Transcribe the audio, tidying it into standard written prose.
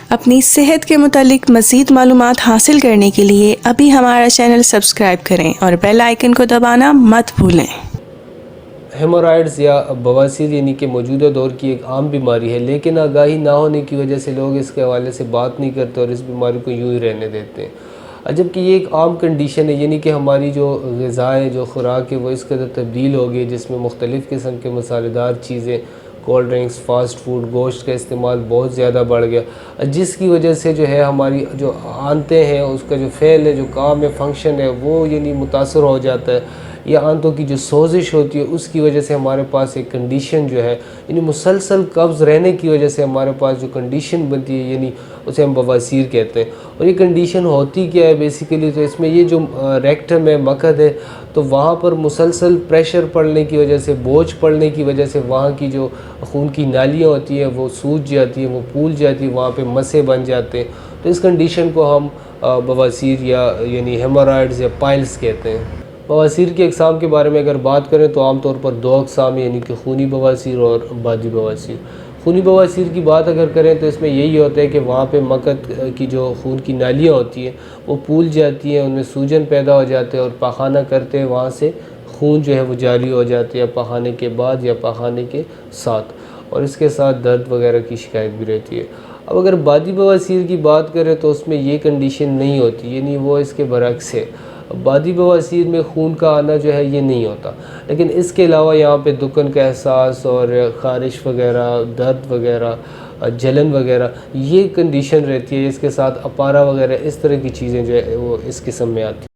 اپنی صحت کے متعلق مزید معلومات حاصل کرنے کے لیے ابھی ہمارا چینل سبسکرائب کریں اور بیل آئیکن کو دبانا مت بھولیں۔ ہیمورائڈز یا بواسیر یعنی کہ موجودہ دور کی ایک عام بیماری ہے، لیکن آگاہی نہ ہونے کی وجہ سے لوگ اس کے حوالے سے بات نہیں کرتے اور اس بیماری کو یوں ہی رہنے دیتے ہیں، جبکہ یہ ایک عام کنڈیشن ہے۔ یعنی کہ ہماری جو غذا ہے، جو خوراک ہے، وہ اس قدر تبدیل ہو گئی جس میں مختلف قسم کے مسالے دار چیزیں، کولڈ ڈرنکس، فاسٹ فوڈ، گوشت کا استعمال بہت زیادہ بڑھ گیا، جس کی وجہ سے جو ہے ہماری جو آنتیں ہیں، اس کا جو فعل ہے، جو کام ہے، فنکشن ہے، وہ یعنی متاثر ہو جاتا ہے، یا آنتوں کی جو سوزش ہوتی ہے اس کی وجہ سے ہمارے پاس ایک کنڈیشن جو ہے، یعنی مسلسل قبض رہنے کی وجہ سے ہمارے پاس جو کنڈیشن بنتی ہے، یعنی اسے ہم بواسیر کہتے ہیں۔ اور یہ کنڈیشن ہوتی کیا ہے بیسیکلی؟ تو اس میں یہ جو ریکٹم ہے، مقعد ہے، تو وہاں پر مسلسل پریشر پڑنے کی وجہ سے، بوجھ پڑنے کی وجہ سے وہاں کی جو خون کی نالیاں ہوتی ہیں وہ سوج جاتی ہیں، وہ پھول جاتی ہیں، وہاں پہ مسے بن جاتے ہیں۔ تو اس کنڈیشن کو ہم بواسیر یا یعنی ہیمورائڈز یا پائلس کہتے ہیں۔ بواسیر کی اقسام کے بارے میں اگر بات کریں تو عام طور پر دو اقسام، یعنی کہ خونی بواسیر اور بادی بواسیر۔ خونی بواسیر کی بات اگر کریں تو اس میں یہی ہوتا ہے کہ وہاں پہ مقعد کی جو خون کی نالیاں ہوتی ہیں وہ پھول جاتی ہیں، ان میں سوجن پیدا ہو جاتے ہیں اور پاخانہ کرتے ہیں، وہاں سے خون جو ہے وہ جاری ہو جاتی ہے پاخانے کے بعد یا پاخانے کے ساتھ، اور اس کے ساتھ درد وغیرہ کی شکایت بھی رہتی ہے۔ اب اگر بادی بواسیر کی بات کریں تو اس میں یہ کنڈیشن نہیں ہوتی، یعنی وہ اس کے برعکس ہے۔ بادی بواسیر میں خون کا آنا جو ہے یہ نہیں ہوتا، لیکن اس کے علاوہ یہاں پہ دکن کا احساس اور خارش وغیرہ، درد وغیرہ، جلن وغیرہ، یہ کنڈیشن رہتی ہے۔ اس کے ساتھ اپارا وغیرہ، اس طرح کی چیزیں جو ہے وہ اس قسم میں آتی ہیں۔